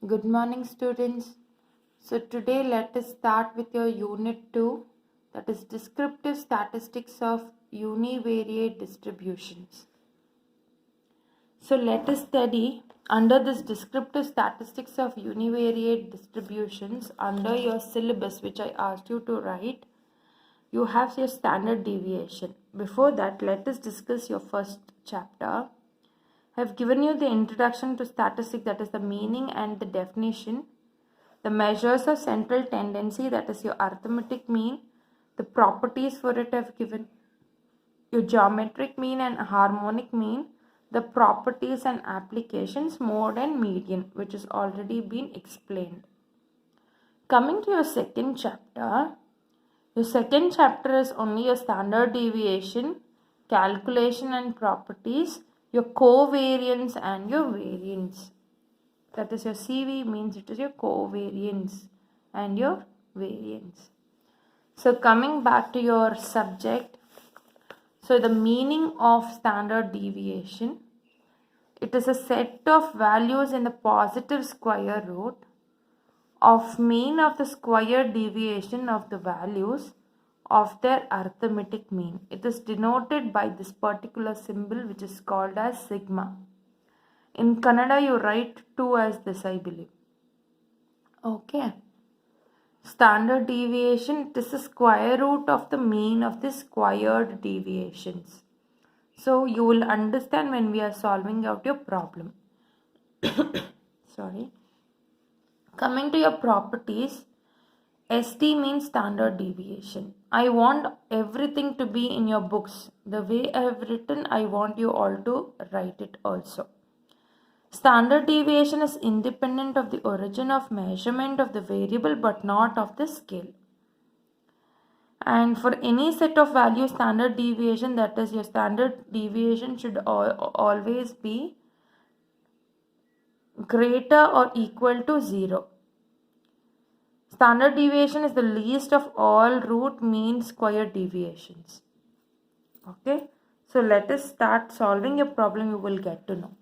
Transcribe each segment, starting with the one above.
Good morning, students. So, today let us start with your Unit 2, that is Descriptive Statistics of Univariate Distributions. So, let us study under this Descriptive Statistics of Univariate Distributions under your syllabus, which I asked you to write. You have your standard deviation. Before that, let us discuss your first chapter. I have given you the introduction to statistics, that is the meaning and the definition, the measures of central tendency, that is your arithmetic mean, the properties for it I have given, your geometric mean and harmonic mean, the properties and applications, mode and median, which has already been explained. Coming to your second chapter is only your standard deviation, calculation and properties, your covariance and your variance. That is your CV means it is your covariance and your variance. So coming back to your subject, so the meaning of standard deviation, it is a set of values in the positive square root of mean of the square deviation of the values of their arithmetic mean. It is denoted by this particular symbol which is called as sigma. In Kannada you write 2 as this, I believe. Okay. Standard deviation, it is the square root of the mean of the squared deviations. So you will understand when we are solving out your problem. Sorry. Coming to your properties, ST means standard deviation. I want everything to be in your books. The way I have written, I want you all to write it also. Standard deviation is independent of the origin of measurement of the variable but not of the scale. And for any set of values, standard deviation, that is your standard deviation should always be greater or equal to 0. Standard deviation is the least of all root mean square deviations. Okay, so let us start solving your problem. You will get to know.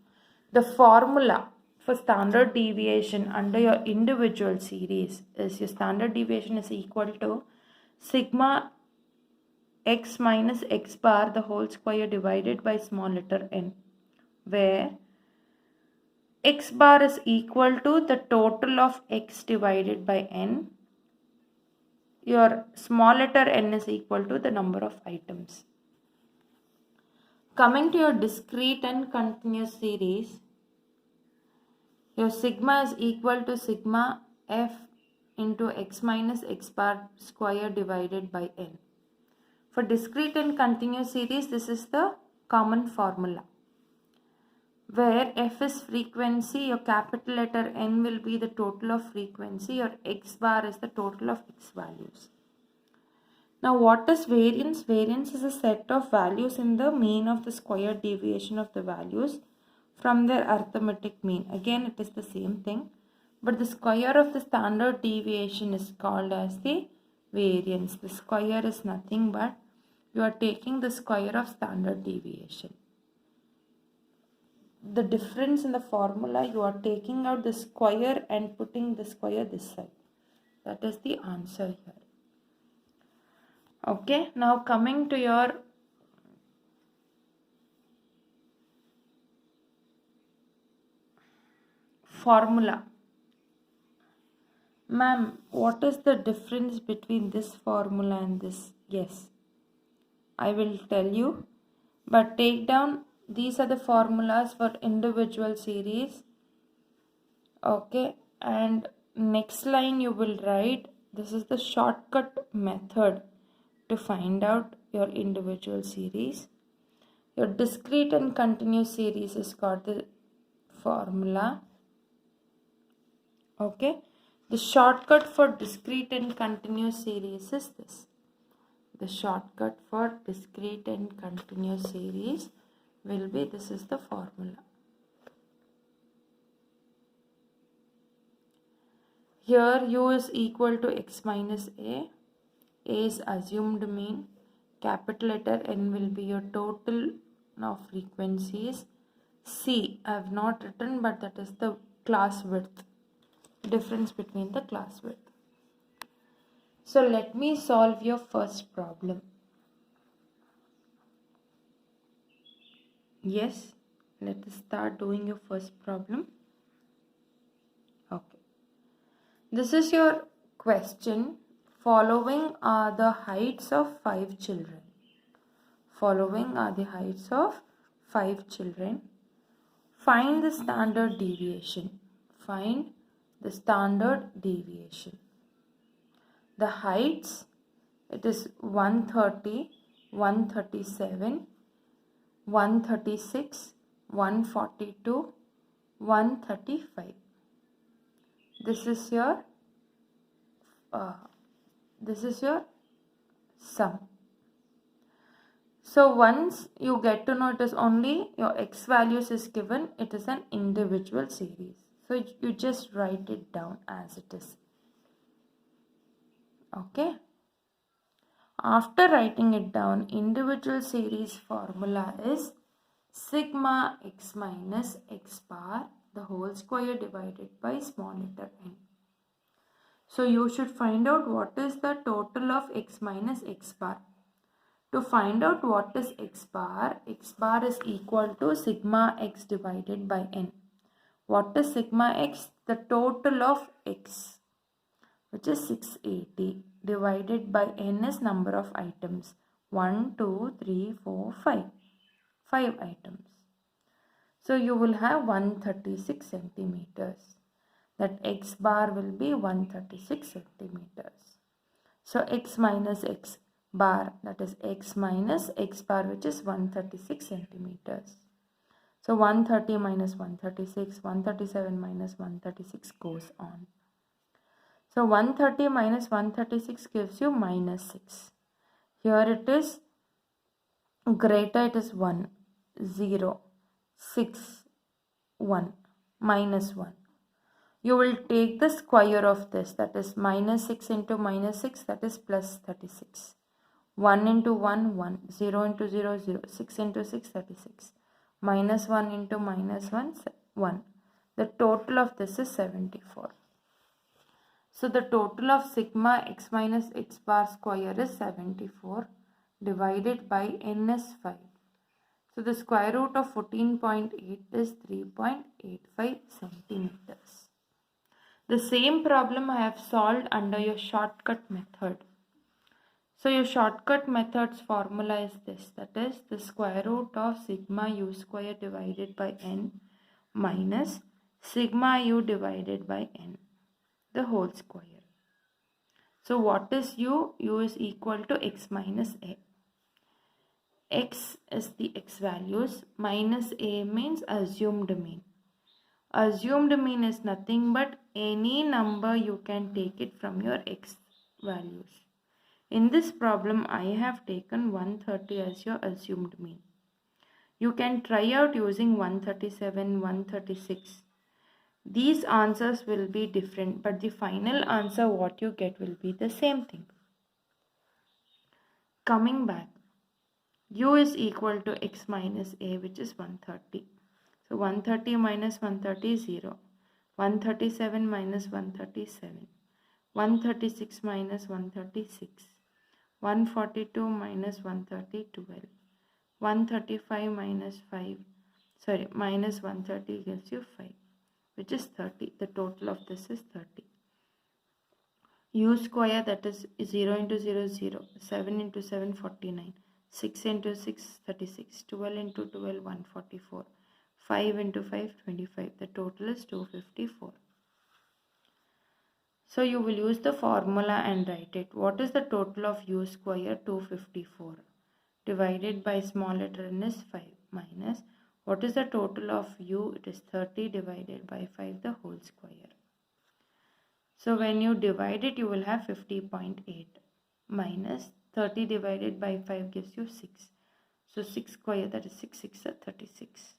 The formula for standard deviation under your individual series is your standard deviation is equal to sigma x minus x bar the whole square divided by small letter n, where x bar is equal to the total of x divided by n. Your small letter n is equal to the number of items. Coming to your discrete and continuous series, your sigma is equal to sigma f into x minus x bar square divided by n. For discrete and continuous series, this is the common formula, where f is frequency, your capital letter n will be the total of frequency, your x bar is the total of x values. Now what is variance? Variance is a set of values in the mean of the square deviation of the values from their arithmetic mean. Again it is the same thing, but the square of the standard deviation is called as the variance. The square is nothing but you are taking the square of standard deviation. The difference in the formula, you are taking out the square and putting the square this side. That is the answer here. Okay, now coming to your formula. Ma'am, what is the difference between this formula and this? Yes, I will tell you, but take down, these are the formulas for individual series. Okay, and next line you will write, this is the shortcut method to find out your individual series. Your discrete and continuous series has got the formula. Okay, the shortcut for discrete and continuous series is this. The shortcut for discrete and continuous series will be, this is the formula. Here u is equal to x minus a is assumed mean, capital letter n will be your total of frequencies, c I have not written but that is the class width. difference between the class width. So let me solve your first problem. Yes, let us start doing your first problem. Okay. This is your question. Following are the heights of 5 children. Following are the heights of 5 children. Find the standard deviation. Find the standard deviation. The heights, it is 130, 137, 136, 142, 135. This is your sum. So once you get to know it is only your x values is given, it is an individual series. So you just write it down as it is. Okay. After writing it down, individual series formula is sigma x minus x bar the whole square divided by small letter n. So you should find out what is the total of x minus x bar. To find out what is x bar is equal to sigma x divided by n. What is sigma x? The total of x, which is 680, divided by n is number of items. 1, 2, 3, 4, 5. 5 items. So you will have 136 centimeters. That x bar will be 136 centimeters. So x minus x bar, that is x minus x bar, which is 136 centimeters. So 130 minus 136, 137 minus 136 goes on. So 130 minus 136 gives you minus 6. Here it is greater, it is 1, 0, 6, 1, minus 1. You will take the square of this, that is minus 6 into minus 6, that is plus 36. 1 into 1, 1, 0 into 0, 0, 6 into 6, 36. Minus 1 into minus 1, 1. The total of this is 74. So the total of sigma x minus x bar square is 74 divided by n is 5. So the square root of 14.8 is 3.85 centimeters. The same problem I have solved under your shortcut method. So your shortcut method's formula is this, that is the square root of sigma u square divided by n minus sigma u divided by n, the whole square. So what is u? U is equal to x minus a. X is the x values, minus a means assumed mean. Assumed mean is nothing but any number you can take it from your x values. In this problem, I have taken 130 as your assumed mean. You can try out using 137, 136. These answers will be different, but the final answer what you get will be the same thing. Coming back, u is equal to x minus a, which is 130. So 130 minus 130 is 0. 137 minus 137. 136 minus 136. 142 minus 130, 12. 135 minus 5, minus 130 gives you 5, which is 30. The total of this is 30. U square, that is 0 into 0, 0. 7 into 7, 49. 6 into 6, 36. 12 into 12, 144. 5 into 5, 25. The total is 254. So you will use the formula and write it. What is the total of u square? 254. Divided by small letter n is 5 minus. What is the total of u? It is 30 divided by 5, the whole square. So when you divide it, you will have 50.8 minus 30 divided by 5 gives you 6. So 6 square, that is 6, 6 are 36.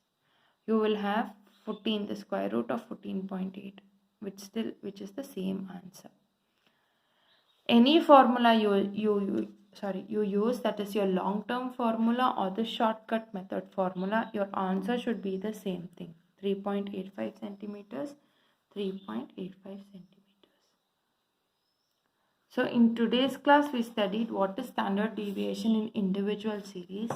You will have 14, the square root of 14.8, which is the same answer. Any formula you use, that is your long-term formula or the shortcut method formula, your answer should be the same thing. 3.85 centimeters 3.85 centimeters. So in today's class we studied what is standard deviation in individual series.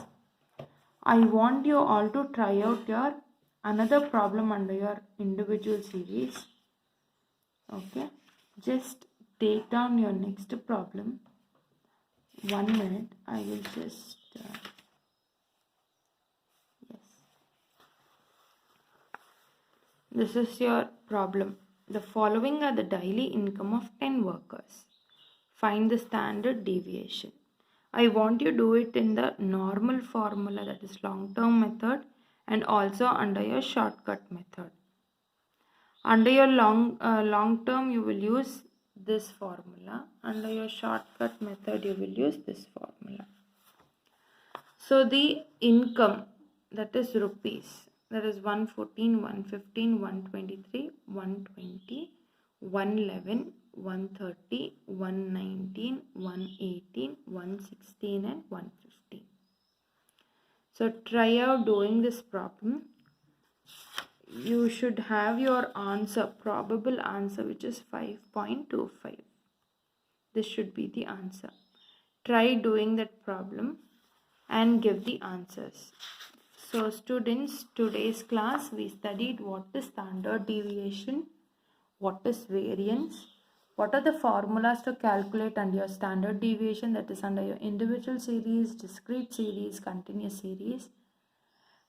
I want you all to try out your another problem under your individual series. Okay, just take down your next problem. 1 minute, I will just yes. This is your problem. The following are the daily income of 10 workers. Find the standard deviation. I want you to do it in the normal formula, that is long-term method, and also under your shortcut method. Under your long term you will use this formula. Under your shortcut method you will use this formula. So the income, that is rupees, that is 114, 115, 123, 120, 111, 130, 119, 118, 116 and 115. So try out doing this problem. You should have your answer, probable answer, which is 5.25. This should be the answer. Try doing that problem and give the answers. So students, today's class we studied what is standard deviation, what is variance, what are the formulas to calculate under your standard deviation, that is under your individual series, discrete series, continuous series,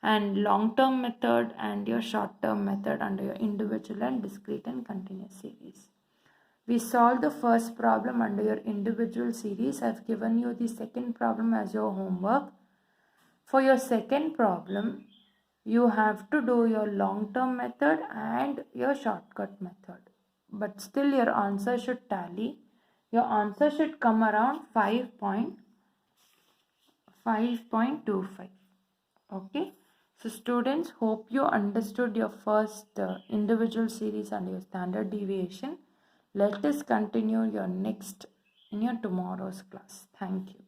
and long-term method and your short-term method under your individual and discrete and continuous series. We solved the first problem under your individual series. I have given you the second problem as your homework. For your second problem, you have to do your long-term method and your shortcut method. But still your answer should tally. Your answer should come around 5.25. Okay. So students, hope you understood your first individual series and your standard deviation. Let us continue your next in your tomorrow's class. Thank you.